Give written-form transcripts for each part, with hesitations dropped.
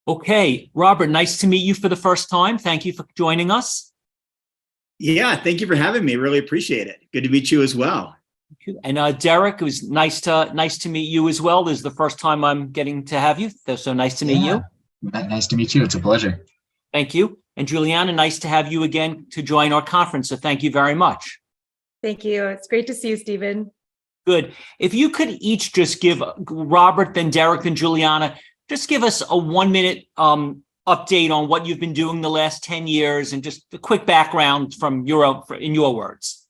Okay, Robert, nice to meet you for the first time. Thank you for joining us. Yeah, thank you for having me. Really appreciate it. Good to meet you as well. And Derek, it was nice to meet you as well. This is the first time I'm getting to have you. So nice to meet you. Nice to meet you. It's a pleasure. Thank you. And Julieanna, nice to have you again to join our conference. So thank you very much. Thank you. It's great to see you, Stephen. Good. If you could each just give Robert, then Derek, then Julieanna, just give us a 1-minute update on what you've been doing the last 10 years and just a quick background from in your words.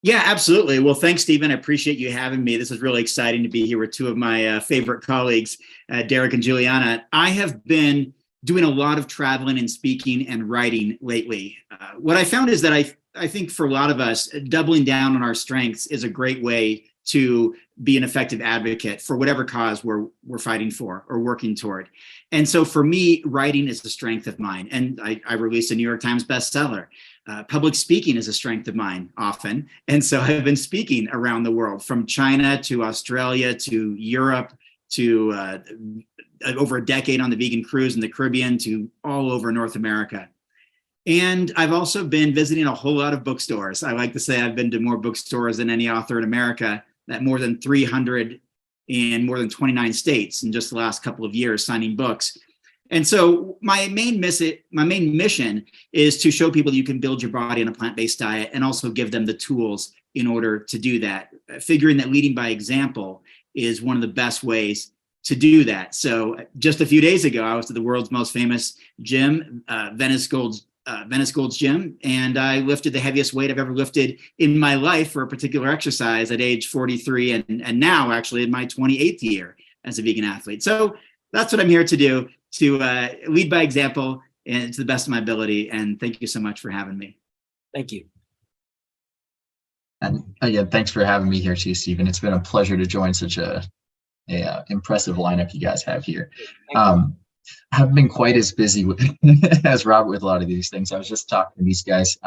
Yeah, absolutely. Well, thanks, Stephen. I appreciate you having me. This is really exciting to be here with two of my favorite colleagues, Derek and Julieanna. I have been doing a lot of traveling and speaking and writing lately. What I found is that I think for a lot of us, doubling down on our strengths is a great way to be an effective advocate for whatever cause we're fighting for or working toward. And so for me, writing is a strength of mine. And I released a New York Times bestseller. Public speaking is a strength of mine often. And so I've been speaking around the world, from China to Australia to Europe to over a decade on the vegan cruise in the Caribbean to all over North America. And I've also been visiting a whole lot of bookstores. I like to say I've been to more bookstores than any author in America, at more than 300 in more than 29 states in just the last couple of years, signing books. And so my main mission is to show people you can build your body on a plant-based diet and also give them the tools in order to do that, figuring that leading by example is one of the best ways to do that. So just a few days ago, I was at the world's most famous gym, Venice Gold's Gym, and I lifted the heaviest weight I've ever lifted in my life for a particular exercise at age 43, and now actually in my 28th year as a vegan athlete. So that's what I'm here to do, to lead by example and to the best of my ability. And thank you so much for having me. Thank you. And again, thanks for having me here too, Stephen. It's been a pleasure to join such a impressive lineup you guys have here. I haven't been quite as busy as Robert with a lot of these things. I was just talking to these guys.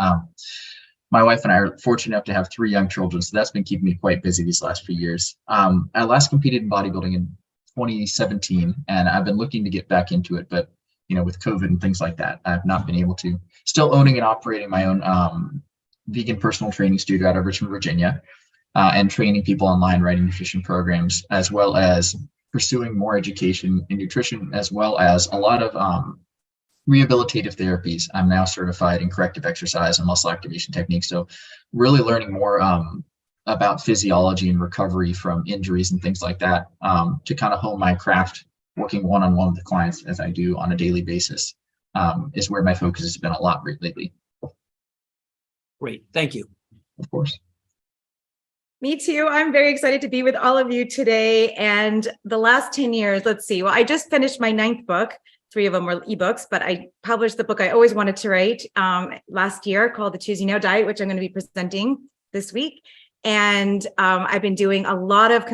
My wife and I are fortunate enough to have 3 young children, so that's been keeping me quite busy these last few years. I last competed in bodybuilding in 2017, and I've been looking to get back into it, but with COVID and things like that, I've not been able to. Still owning and operating my own vegan personal training studio out of Richmond, Virginia, and training people online, writing nutrition programs, as well as pursuing more education in nutrition, as well as a lot of rehabilitative therapies. I'm now certified in corrective exercise and muscle activation techniques. So really learning more about physiology and recovery from injuries and things like that, to kind of hone my craft, working one-on-one with the clients as I do on a daily basis, is where my focus has been a lot lately. Great, thank you. Of course. Me too. I'm very excited to be with all of you today. And the last 10 years, let's see. Well, I just finished my 9th book. 3 of them were ebooks, but I published the book I always wanted to write last year, called The Choose You Now Diet, which I'm going to be presenting this week. And I've been doing a lot of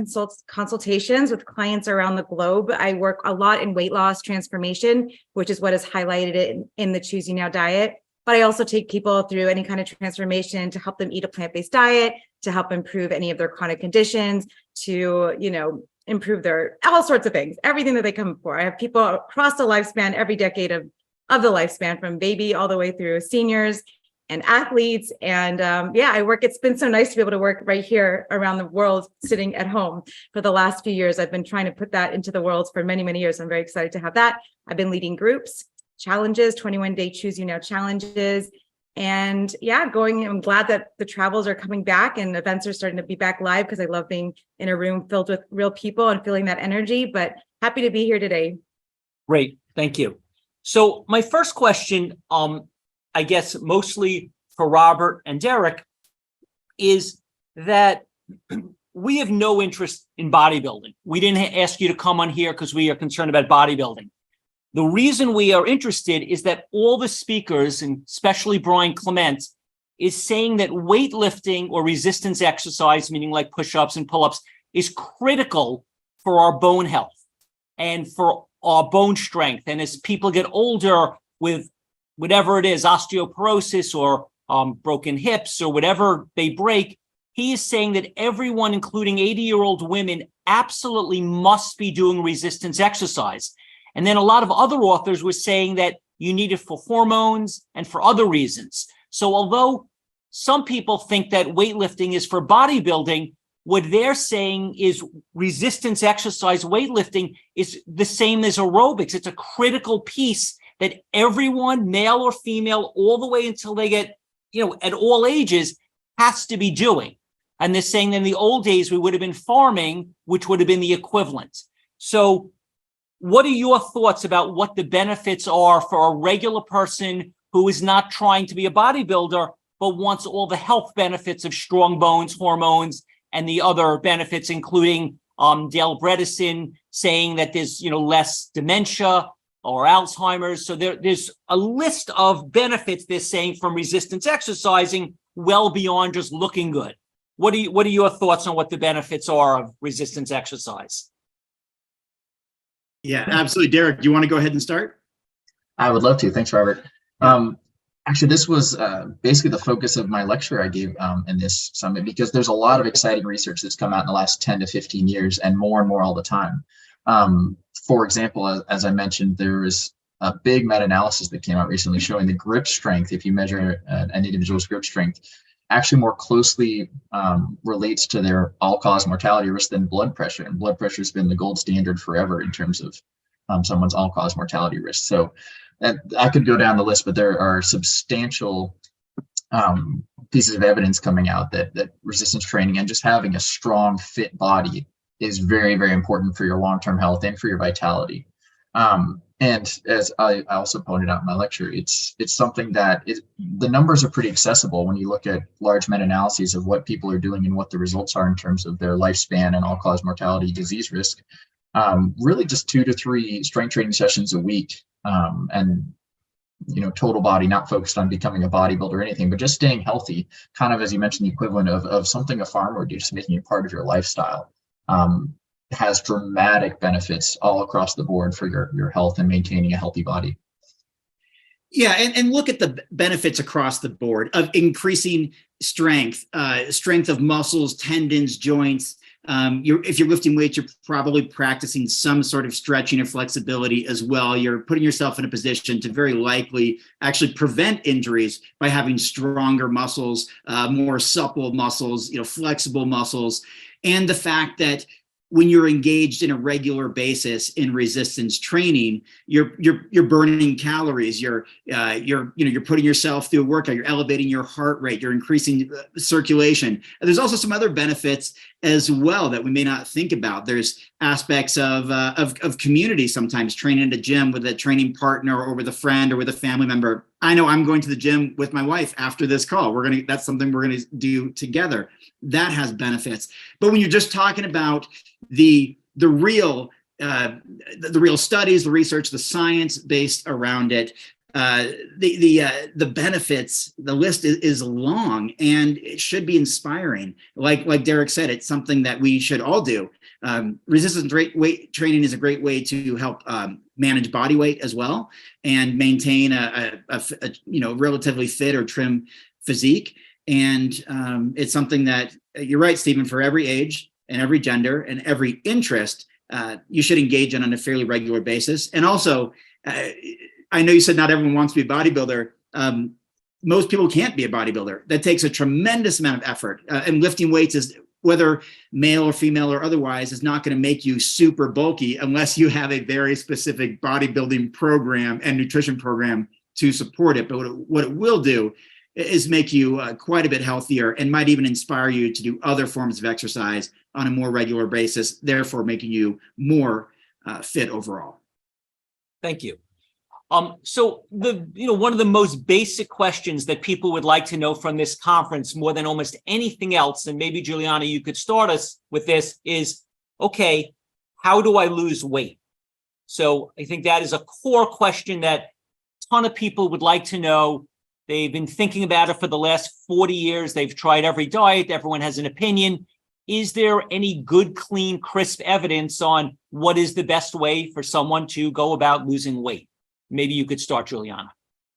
consultations with clients around the globe. I work a lot in weight loss transformation, which is what is highlighted in the Choose You Now Diet. But I also take people through any kind of transformation to help them eat a plant-based diet, to help improve any of their chronic conditions, to, improve their all sorts of things, everything that they come for. I have people across the lifespan, every decade of the lifespan, from baby all the way through seniors and athletes. And it's been so nice to be able to work right here around the world, sitting at home for the last few years. I've been trying to put that into the world for many, many years. I'm very excited to have that. I've been leading groups, challenges, 21-day Choose You Now challenges. And I'm glad that the travels are coming back and events are starting to be back live, because I love being in a room filled with real people and feeling that energy, but happy to be here today. Great, thank you. So my first question, I guess mostly for Robert and Derek, is that we have no interest in bodybuilding. We didn't ask you to come on here because we are concerned about bodybuilding. The reason we are interested is that all the speakers, and especially Brian Clement, is saying that weightlifting or resistance exercise, meaning like push-ups and pull-ups, is critical for our bone health and for our bone strength. And as people get older with whatever it is, osteoporosis or broken hips or whatever they break, he is saying that everyone, including 80-year-old women, absolutely must be doing resistance exercise. And then a lot of other authors were saying that you need it for hormones and for other reasons. So although some people think that weightlifting is for bodybuilding, what they're saying is resistance exercise weightlifting is the same as aerobics. It's a critical piece that everyone, male or female, all the way until they get, at all ages, has to be doing. And they're saying that in the old days, we would have been farming, which would have been the equivalent. So what are your thoughts about what the benefits are for a regular person who is not trying to be a bodybuilder, but wants all the health benefits of strong bones, hormones, and the other benefits, including Dale Bredesen saying that there's, less dementia or Alzheimer's. So there's a list of benefits they're saying from resistance exercising well beyond just looking good. What are your thoughts on what the benefits are of resistance exercise? Yeah, absolutely. Derek, do you want to go ahead and start? I would love to. Thanks, Robert. Actually, this was basically the focus of my lecture I gave in this summit, because there's a lot of exciting research that's come out in the last 10 to 15 years and more all the time. For example, as I mentioned, there was a big meta-analysis that came out recently showing the grip strength, if you measure an individual's grip strength, actually more closely relates to their all-cause mortality risk than blood pressure. And blood pressure has been the gold standard forever in terms of someone's all-cause mortality risk. So I could go down the list, but there are substantial pieces of evidence coming out that resistance training and just having a strong, fit body is very, very important for your long-term health and for your vitality. And as I also pointed out in my lecture, it's something that the numbers are pretty accessible when you look at large meta-analyses of what people are doing and what the results are in terms of their lifespan and all-cause mortality, disease risk. Really just 2 to 3 strength training sessions a week, and total body, not focused on becoming a bodybuilder or anything, but just staying healthy, kind of, as you mentioned, the equivalent of something a farmer would do, just making it part of your lifestyle. Has dramatic benefits all across the board for your health and maintaining a healthy body. Yeah, and look at the benefits across the board of increasing strength, strength of muscles, tendons, joints. If you're lifting weights, you're probably practicing some sort of stretching or flexibility as well. You're putting yourself in a position to very likely actually prevent injuries by having stronger muscles, more supple muscles, flexible muscles. And the fact that when you're engaged in a regular basis in resistance training, you're burning calories. You're putting yourself through a workout. You're elevating your heart rate. You're increasing circulation. And there's also some other benefits as well that we may not think about. There's aspects of community. Sometimes training in a gym with a training partner or with a friend or with a family member. I know I'm going to the gym with my wife after this call. That's something we're gonna do together. That has benefits. But when you're just talking about the real studies, the research, the science based around it, the benefits, the list is long, and it should be inspiring. Like Derek said, it's something that we should all do. Resistance weight training is a great way to help manage body weight as well, and maintain a relatively fit or trim physique. And it's something that, you're right, Stephen, for every age and every gender and every interest, you should engage in on a fairly regular basis. And also, I know you said not everyone wants to be a bodybuilder. Most people can't be a bodybuilder. That takes a tremendous amount of effort. And lifting weights is, whether male or female or otherwise, is not going to make you super bulky unless you have a very specific bodybuilding program and nutrition program to support it. But what it will do is make you quite a bit healthier, and might even inspire you to do other forms of exercise on a more regular basis, therefore making you more fit overall. Thank you. So one of the most basic questions that people would like to know from this conference, more than almost anything else, and maybe Julieanna, you could start us with this, is, okay, how do I lose weight? So I think that is a core question that a ton of people would like to know. They've been thinking about it for the last 40 years. They've tried every diet. Everyone has an opinion. Is there any good, clean, crisp evidence on what is the best way for someone to go about losing weight? Maybe you could start, Julieanna.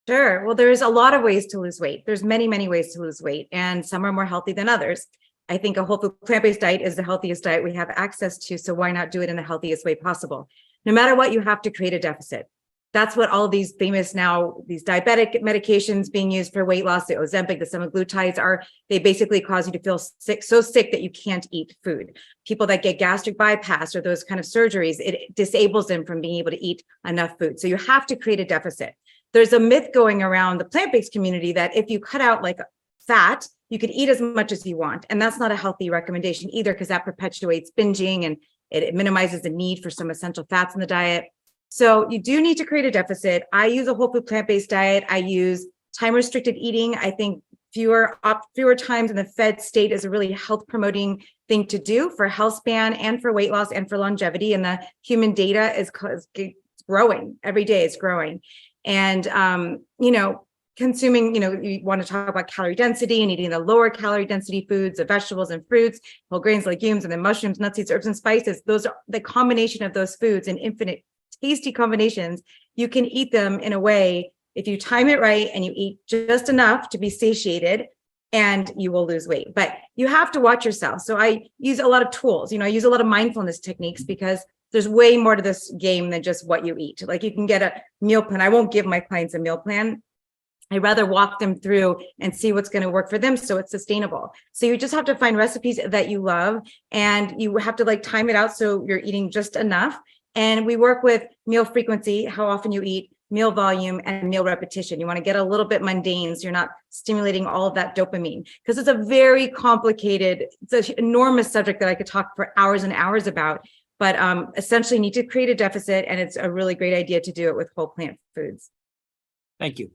Sure. Well, there's a lot of ways to lose weight. There's many, many ways to lose weight, and some are more healthy than others. I think a whole food plant-based diet is the healthiest diet we have access to, so why not do it in the healthiest way possible? No matter what, you have to create a deficit. That's what all these famous now, these diabetic medications being used for weight loss, the Ozempic, the semaglutides are, they basically cause you to feel sick, so sick that you can't eat food. People that get gastric bypass or those kind of surgeries, it disables them from being able to eat enough food. So you have to create a deficit. There's a myth going around the plant-based community that if you cut out like fat, you could eat as much as you want. And that's not a healthy recommendation either, because that perpetuates binging and it minimizes the need for some essential fats in the diet. So you do need to create a deficit. I use a whole food plant-based diet. I use time-restricted eating. I think fewer times in the fed state is a really health promoting thing to do for health span and for weight loss and for longevity. And the human data is growing every day. It's growing. And, consuming, you want to talk about calorie density and eating the lower calorie density foods, the vegetables and fruits, whole grains, legumes, and then mushrooms, nuts, seeds, herbs, and spices. Those are the combination of those foods in infinite tasty combinations. You can eat them in a way, if you time it right and you eat just enough to be satiated, and you will lose weight. But you have to watch yourself. So I use a lot of tools, I use a lot of mindfulness techniques, because there's way more to this game than just what you eat. Like you can get a meal plan. I won't give my clients a meal plan. I'd rather walk them through and see what's going to work for them so it's sustainable. So you just have to find recipes that you love, and you have to time it out so you're eating just enough. And we work with meal frequency, how often you eat, meal volume, and meal repetition. You want to get a little bit mundane so you're not stimulating all of that dopamine, because it's a very complicated, it's an enormous subject that I could talk for hours and hours about. But essentially you need to create a deficit, and it's a really great idea to do it with whole plant foods. Thank you.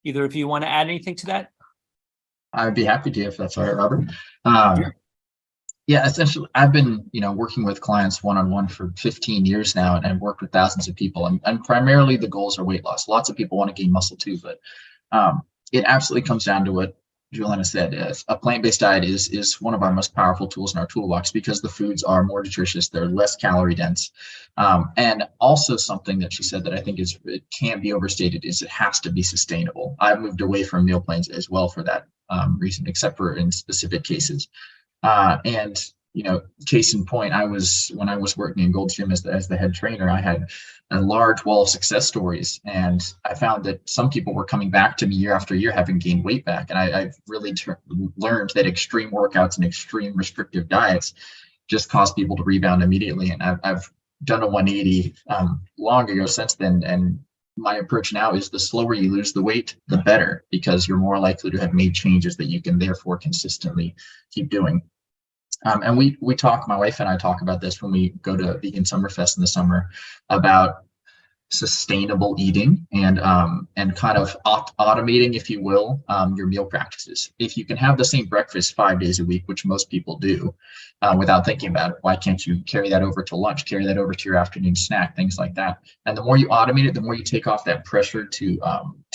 Either of you want to add anything to that? I'd be happy to, if that's all right, Robert. Yeah, essentially, I've been, working with clients one-on-one for 15 years now, and I've worked with thousands of people, and primarily the goals are weight loss. Lots of people want to gain muscle too, but it absolutely comes down to what Julieanna said. A plant-based diet is one of our most powerful tools in our toolbox, because the foods are more nutritious, they're less calorie dense, and also something that she said that I think it can't be overstated is it has to be sustainable. I've moved away from meal plans as well for that reason, except for in specific cases. And case in point, when I was working in Gold's Gym as the head trainer, I had a large wall of success stories, and I found that some people were coming back to me year after year having gained weight back. And I've really learned that extreme workouts and extreme restrictive diets just cause people to rebound immediately. And I've done a 180 long ago since then, and my approach now is the slower you lose the weight, the better, because you're more likely to have made changes that you can therefore consistently keep doing. And we talk, my wife and I talk about this when we go to Vegan Summerfest in the summer, about sustainable eating and kind of automating, if you will, your meal practices. If you can have the same breakfast 5 days a week, which most people do, without thinking about it, why can't you carry that over to lunch, carry that over to your afternoon snack, things like that? And the more you automate it, the more you take off that pressure to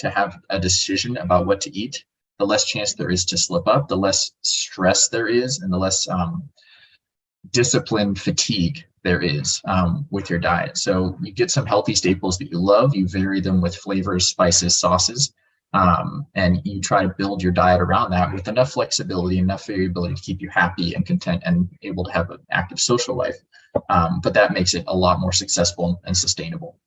have a decision about what to eat, the less chance there is to slip up, the less stress there is, and the less discipline fatigue there is with your diet. So you get some healthy staples that you love, you vary them with flavors, spices, sauces, and you try to build your diet around that with enough flexibility, enough variability to keep you happy and content and able to have an active social life. But that makes it a lot more successful and sustainable.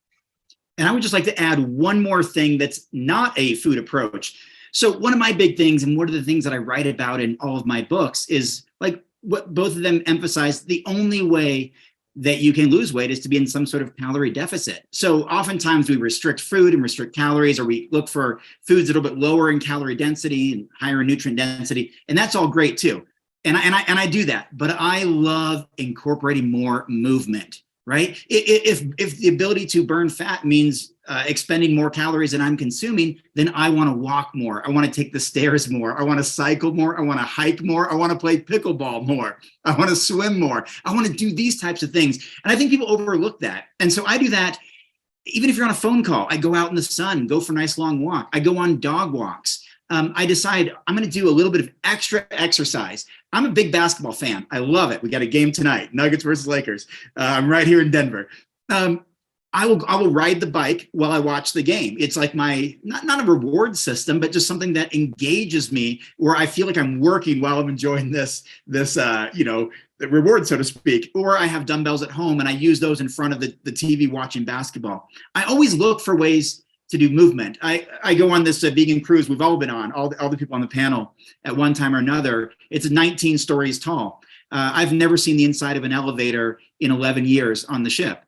And I would just like to add one more thing that's not a food approach. So one of my big things, and one of the things that I write about in all of my books, is like what both of them emphasize: the only way that you can lose weight is to be in some sort of calorie deficit. So oftentimes we restrict food and restrict calories, or we look for foods that are a little bit lower in calorie density and higher in nutrient density. And that's all great too. And I do that, but I love incorporating more movement, right? If the ability to burn fat means expending more calories than I'm consuming, then I want to walk more. I want to take the stairs more. I want to cycle more. I want to hike more. I want to play pickleball more. I want to swim more. I want to do these types of things. And I think people overlook that. And so I do that. Even if you're on a phone call, I go out in the sun, go for a nice long walk. I go on dog walks. I decide I'm going to do a little bit of extra exercise. I'm a big basketball fan. I love it. We got a game tonight, Nuggets versus Lakers. I'm right here in Denver. I will ride the bike while I watch the game. It's like my, not a reward system, but just something that engages me, where I feel like I'm working while I'm enjoying this reward, so to speak, or I have dumbbells at home and I use those in front of the TV watching basketball. I always look for ways to do movement. I go on this vegan cruise we've all been on, all the people on the panel at one time or another. It's 19 stories tall. I've never seen the inside of an elevator in 11 years on the ship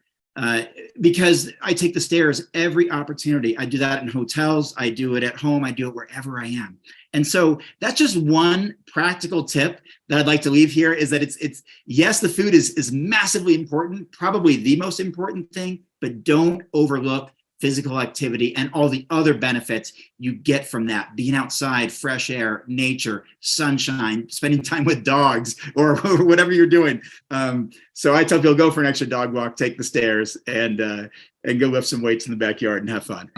because I take the stairs every opportunity. I do that in hotels. I do it at home. I do it wherever I am. And so that's just one practical tip that I'd like to leave here, is that it's yes, the food is massively important, probably the most important thing, but don't overlook physical activity and all the other benefits you get from that. Being outside, fresh air, nature, sunshine, spending time with dogs, or whatever you're doing. So I tell people, go for an extra dog walk, take the stairs, and go lift some weights in the backyard and have fun.